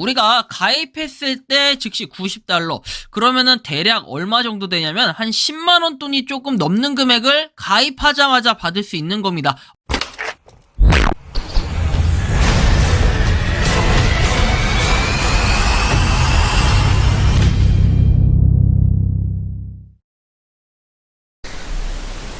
우리가 가입했을 때 즉시 90달러. 그러면은 대략 얼마 정도 되냐면 한 10만원 돈이 조금 넘는 금액을 가입하자마자 받을 수 있는 겁니다.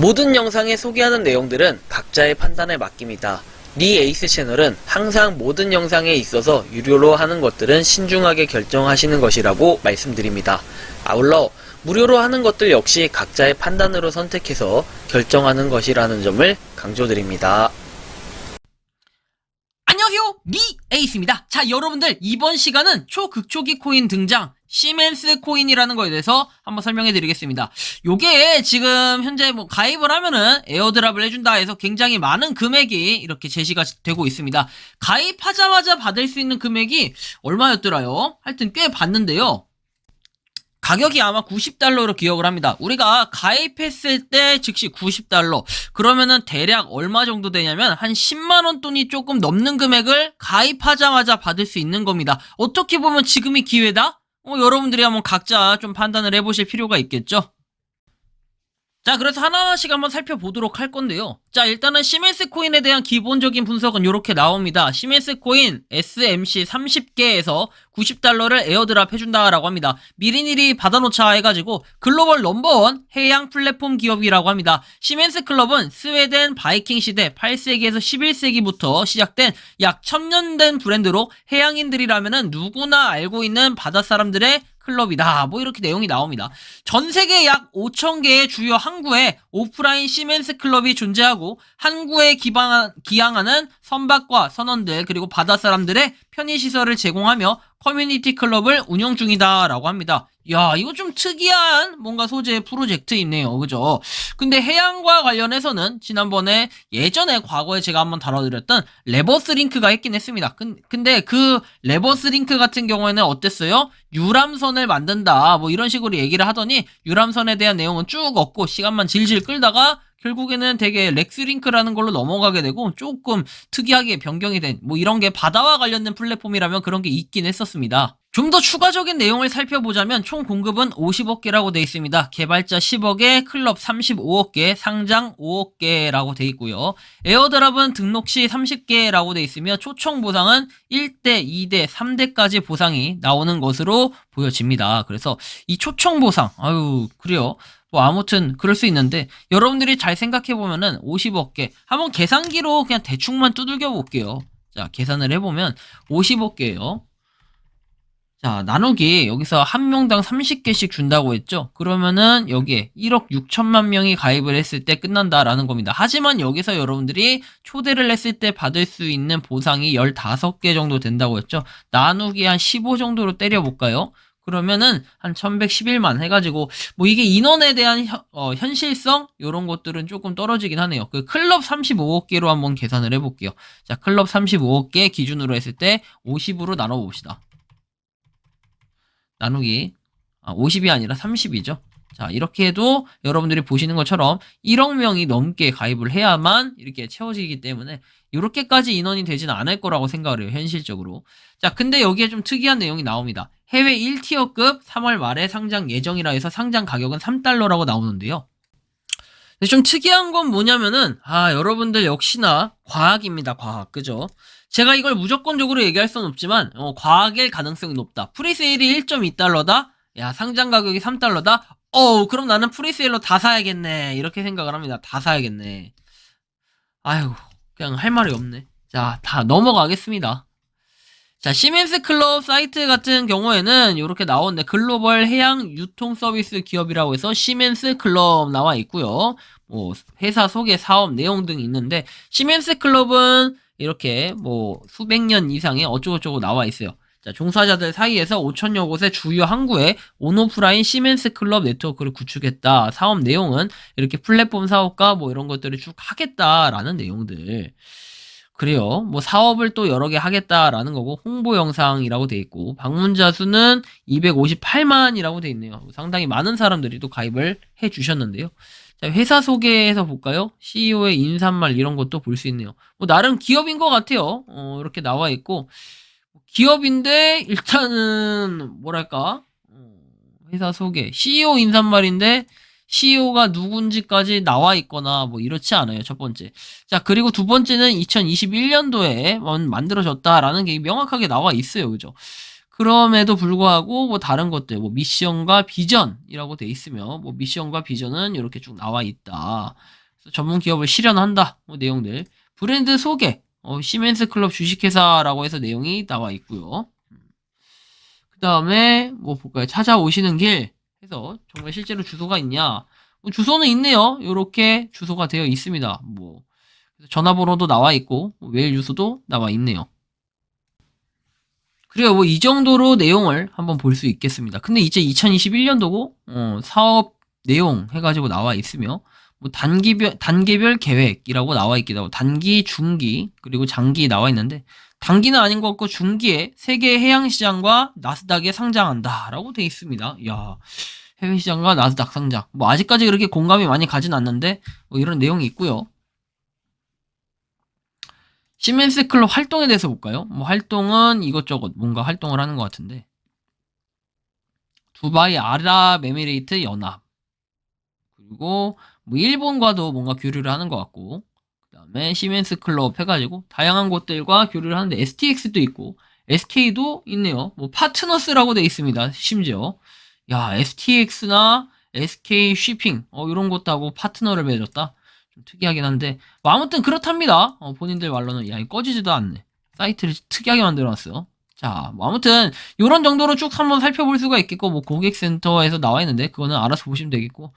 모든 영상에 소개하는 내용들은 각자의 판단에 맡깁니다. 리 에이스 채널은 항상 모든 영상에 있어서 유료로 하는 것들은 신중하게 결정하시는 것이라고 말씀드립니다. 아울러 무료로 하는 것들 역시 각자의 판단으로 선택해서 결정하는 것이라는 점을 강조드립니다. 안녕하세요, 리 에이스입니다. 자, 여러분들 이번 시간은 초극초기 코인 등장 시멘스 코인이라는 거에 대해서 한번 설명해 드리겠습니다. 요게 지금 현재 뭐 가입을 하면은 에어드랍을 해준다 해서 굉장히 많은 금액이 이렇게 제시가 되고 있습니다. 가입하자마자 받을 수 있는 금액이 얼마였더라요? 하여튼 꽤 받는데요. 가격이 아마 90달러로 기억을 합니다. 우리가 가입했을 때 즉시 90달러. 그러면은 대략 얼마 정도 되냐면 한 10만원 돈이 조금 넘는 금액을 가입하자마자 받을 수 있는 겁니다. 어떻게 보면 지금이 기회다? 여러분들이 한번 각자 좀 판단을 해보실 필요가 있겠죠? 자, 그래서 하나하나씩 한번 살펴보도록 할 건데요. 자, 일단은 시멘스 코인에 대한 기본적인 분석은 이렇게 나옵니다. 시멘스 코인 SMC 30개에서 90달러를 에어드랍 해준다라고 합니다. 미리미리 받아놓자 해가지고 글로벌 넘버원 해양 플랫폼 기업이라고 합니다. 시멘스 클럽은 스웨덴 바이킹 시대 8세기에서 11세기부터 시작된 약 1000년 된 브랜드로 해양인들이라면은 누구나 알고 있는 바닷사람들의 클럽이다. 뭐 이렇게 내용이 나옵니다. 전 세계 약 5,000개의 주요 항구에 오프라인 시멘스 클럽이 존재하고 항구에 기항하는 선박과 선원들 그리고 바다사람들의 편의시설을 제공하며 커뮤니티 클럽을 운영 중이다라고 합니다. 야, 이거 좀 특이한 뭔가 소재의 프로젝트이네요. 그죠? 근데 해양과 관련해서는 지난번에 예전에 과거에 제가 한번 다뤄드렸던 레버스링크가 있긴 했습니다. 근데 그 레버스링크 같은 경우에는 어땠어요? 유람선을 만든다 뭐 이런 식으로 얘기를 하더니 유람선에 대한 내용은 쭉 없고 시간만 질질 끌다가 결국에는 되게 렉스링크라는 걸로 넘어가게 되고 조금 특이하게 변경이 된 뭐 이런 게 바다와 관련된 플랫폼이라면 그런 게 있긴 했었습니다. 좀 더 추가적인 내용을 살펴보자면 총 공급은 50억 개라고 되어 있습니다. 개발자 10억에 클럽 35억 개, 상장 5억 개라고 되어 있고요. 에어드랍은 등록 시 30개라고 되어 있으며 초청 보상은 1대, 2대, 3대까지 보상이 나오는 것으로 보여집니다. 그래서 이 초청 보상, 그래요. 뭐 아무튼 그럴 수 있는데 여러분들이 잘 생각해보면은 50억 개 한번 계산기로 그냥 대충만 두들겨 볼게요. 자, 계산을 해보면 50억 개예요. 자, 나누기 여기서 한 명당 30개씩 준다고 했죠. 그러면은 여기에 1억 6천만 명이 가입을 했을 때 끝난다라는 겁니다. 하지만 여기서 여러분들이 초대를 했을 때 받을 수 있는 보상이 15개 정도 된다고 했죠. 나누기 한 15 정도로 때려볼까요? 그러면은 한 1111만 해가지고 뭐 이게 인원에 대한 현실성 요런 것들은 조금 떨어지긴 하네요. 그 클럽 35억 개로 한번 계산을 해볼게요. 자, 클럽 35억 개 기준으로 했을 때 50으로 나눠봅시다. 나누기 50이 아니라 30이죠. 자, 이렇게 해도 여러분들이 보시는 것처럼 1억 명이 넘게 가입을 해야만 이렇게 채워지기 때문에 이렇게까지 인원이 되지는 않을 거라고 생각을 해요. 현실적으로. 자, 근데 여기에 좀 특이한 내용이 나옵니다. 해외 1티어급 3월 말에 상장 예정이라 해서 상장 가격은 3달러라고 나오는데요. 근데 좀 특이한 건 뭐냐면은 여러분들 역시나 과학입니다. 과학. 그죠? 제가 이걸 무조건적으로 얘기할 수는 없지만 과학일 가능성이 높다. 프리세일이 1.2달러다? 야, 상장 가격이 3달러다? 그럼 나는 프리세일로 다 사야겠네. 이렇게 생각을 합니다. 다 사야겠네. 그냥 할 말이 없네. 자, 다 넘어가겠습니다. 자, 시멘스 클럽 사이트 같은 경우에는 이렇게 나오는데 글로벌 해양 유통 서비스 기업이라고 해서 시멘스 클럽 나와 있고요. 뭐 회사 소개 사업 내용 등이 있는데 시멘스 클럽은 이렇게 뭐 수백 년 이상의 어쩌고저쩌고 나와 있어요. 자, 종사자들 사이에서 5천여 곳의 주요 항구에 온오프라인 시멘스 클럽 네트워크를 구축했다. 사업 내용은 이렇게 플랫폼 사업과 뭐 이런 것들을 쭉 하겠다라는 내용들. 그래요. 뭐 사업을 또 여러 개 하겠다라는 거고 홍보 영상이라고 돼 있고 방문자 수는 258만이라고 돼 있네요. 상당히 많은 사람들이 또 가입을 해 주셨는데요. 자, 회사 소개해서 볼까요? CEO의 인사말 이런 것도 볼 수 있네요. 뭐 나름 기업인 것 같아요. 이렇게 나와 있고 기업인데 일단은 뭐랄까 회사 소개 CEO 인사말인데 CEO가 누군지까지 나와 있거나 뭐 이렇지 않아요. 첫 번째. 자, 그리고 두 번째는 2021년도에 만들어졌다라는 게 명확하게 나와 있어요. 그죠? 그럼에도 불구하고 뭐 다른 것들 뭐 미션과 비전이라고 돼 있으며 뭐 미션과 비전은 이렇게 쭉 나와 있다. 그래서 전문 기업을 실현한다. 뭐 내용들. 브랜드 소개. 시멘스 클럽 주식회사라고 해서 내용이 나와 있고요. 그 다음에 뭐 볼까요? 찾아오시는 길 해서 정말 실제로 주소가 있냐? 뭐 주소는 있네요. 이렇게 주소가 되어 있습니다. 뭐 전화번호도 나와 있고 메일 주소도 나와 있네요. 그리고 뭐 이 정도로 내용을 한번 볼 수 있겠습니다. 근데 이제 2021년도고 사업 내용 해가지고 나와 있으며 뭐 단계별 계획이라고 나와 있기도 하고 단기, 중기 그리고 장기 나와 있는데 단기는 아닌 것 같고 중기에 세계 해양 시장과 나스닥에 상장한다라고 돼 있습니다. 야, 해외 시장과 나스닥 상장. 뭐 아직까지 그렇게 공감이 많이 가진 않는데 뭐 이런 내용이 있고요. 시멘스 클럽 활동에 대해서 볼까요? 뭐 활동은 이것저것 뭔가 활동을 하는 것 같은데 두바이 아랍에미레이트 연합 그리고 뭐 일본과도 뭔가 교류를 하는 것 같고 그 다음에 시멘스 클럽 해가지고 다양한 곳들과 교류를 하는데 STX도 있고 SK도 있네요. 뭐 파트너스라고 돼 있습니다. 심지어 야 STX나 SK 쉬핑 이런 것도 하고 파트너를 맺었다. 좀 특이하긴 한데 뭐 아무튼 그렇답니다. 본인들 말로는 야 이거 꺼지지도 않네. 사이트를 특이하게 만들어놨어. 자, 뭐 아무튼 이런 정도로 쭉 한번 살펴볼 수가 있겠고 뭐 고객센터에서 나와 있는데 그거는 알아서 보시면 되겠고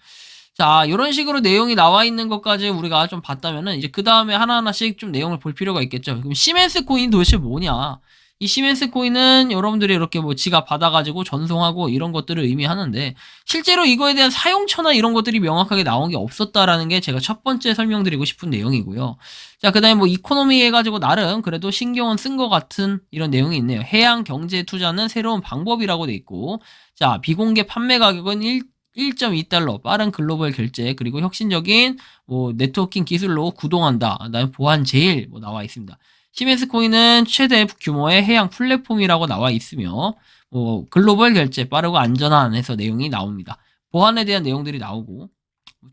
자, 이런 식으로 내용이 나와 있는 것까지 우리가 좀 봤다면은 이제 그 다음에 하나하나씩 좀 내용을 볼 필요가 있겠죠. 그럼 시멘스 코인 도대체 뭐냐? 이 시멘스 코인은 여러분들이 이렇게 뭐 지갑 받아가지고 전송하고 이런 것들을 의미하는데 실제로 이거에 대한 사용처나 이런 것들이 명확하게 나온 게 없었다라는 게 제가 첫 번째 설명드리고 싶은 내용이고요. 자, 그 다음에 뭐 이코노미 해가지고 나름 그래도 신경은 쓴 것 같은 이런 내용이 있네요. 해양 경제 투자는 새로운 방법이라고 돼 있고 자, 비공개 판매 가격은 1.2달러 빠른 글로벌 결제 그리고 혁신적인 뭐 네트워킹 기술로 구동한다. 그다음에 보안 제일 뭐 나와 있습니다. 시멘스 코인은 최대 규모의 해양 플랫폼이라고 나와 있으며 뭐 글로벌 결제 빠르고 안전한 해서 내용이 나옵니다. 보안에 대한 내용들이 나오고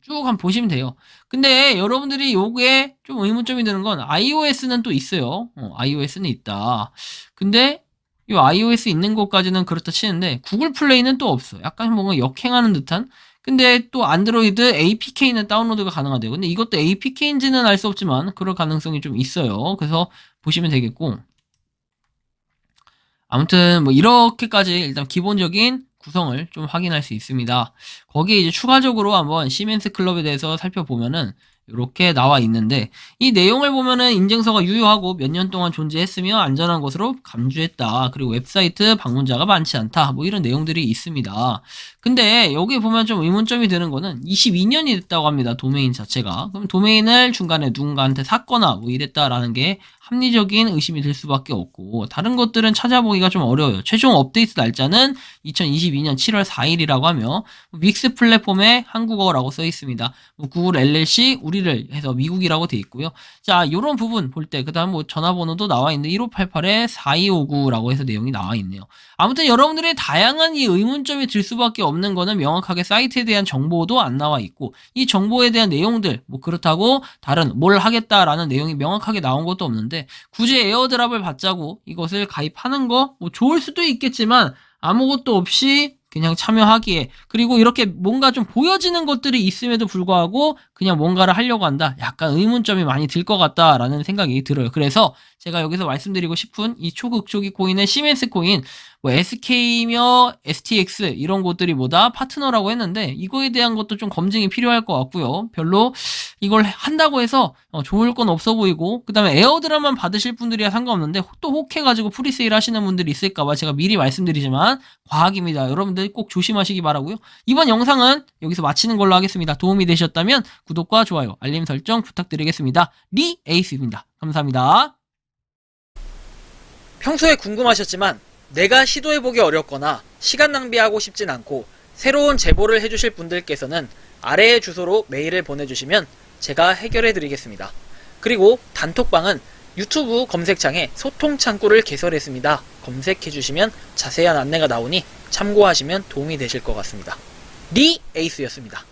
쭉 한번 보시면 돼요. 근데 여러분들이 요게 좀 의문점이 드는 건 iOS는 또 있어요. iOS는 있다. 근데 이 iOS 있는 것까지는 그렇다 치는데 구글 플레이는 또 없어. 약간 뭔가 역행하는 듯한. 근데 또 안드로이드 APK는 다운로드가 가능하대요. 근데 이것도 APK인지는 알 수 없지만 그럴 가능성이 좀 있어요. 그래서 보시면 되겠고. 아무튼 뭐 이렇게까지 일단 기본적인 구성을 좀 확인할 수 있습니다. 거기에 이제 추가적으로 한번 시멘스 클럽에 대해서 살펴보면은 이렇게 나와 있는데 이 내용을 보면은 인증서가 유효하고 몇 년 동안 존재했으며 안전한 것으로 감주했다. 그리고 웹사이트 방문자가 많지 않다. 뭐 이런 내용들이 있습니다. 근데 여기 보면 좀 의문점이 드는 거는 22년이 됐다고 합니다. 도메인 자체가. 그럼 도메인을 중간에 누군가한테 샀거나 뭐 이랬다라는 게 합리적인 의심이 들 수밖에 없고 다른 것들은 찾아보기가 좀 어려워요. 최종 업데이트 날짜는 2022년 7월 4일이라고 하며 윅스 플랫폼에 한국어라고 써 있습니다. 구글 LLC 우리를 해서 미국이라고 돼 있고요. 자, 이런 부분 볼 때 그다음 뭐 전화번호도 나와 있는데 1588-4259라고 해서 내용이 나와 있네요. 아무튼 여러분들의 다양한 이 의문점이 들 수밖에 없는 거는 명확하게 사이트에 대한 정보도 안 나와 있고 이 정보에 대한 내용들 뭐 그렇다고 다른 뭘 하겠다라는 내용이 명확하게 나온 것도 없는데 굳이 에어드랍을 받자고 이것을 가입하는 거 뭐 좋을 수도 있겠지만 아무것도 없이 그냥 참여하기에 그리고 이렇게 뭔가 좀 보여지는 것들이 있음에도 불구하고 그냥 뭔가를 하려고 한다. 약간 의문점이 많이 들 것 같다라는 생각이 들어요. 그래서 제가 여기서 말씀드리고 싶은 이 초극초기 코인의 시멘스 코인 뭐 SK며 STX 이런 곳들이 뭐다 파트너라고 했는데 이거에 대한 것도 좀 검증이 필요할 것 같고요. 별로 이걸 한다고 해서 좋을 건 없어 보이고 그 다음에 에어드랍만 받으실 분들이야 상관없는데 또 혹해가지고 프리세일 하시는 분들이 있을까봐 제가 미리 말씀드리지만 과학입니다. 여러분들 꼭 조심하시기 바라고요. 이번 영상은 여기서 마치는 걸로 하겠습니다. 도움이 되셨다면 구독과 좋아요, 알림 설정 부탁드리겠습니다. 리 에이스입니다. 감사합니다. 평소에 궁금하셨지만 내가 시도해보기 어렵거나 시간 낭비하고 싶진 않고 새로운 제보를 해주실 분들께서는 아래의 주소로 메일을 보내주시면 제가 해결해드리겠습니다. 그리고 단톡방은 유튜브 검색창에 소통 창구를 개설했습니다. 검색해주시면 자세한 안내가 나오니 참고하시면 도움이 되실 것 같습니다. 리 에이스였습니다.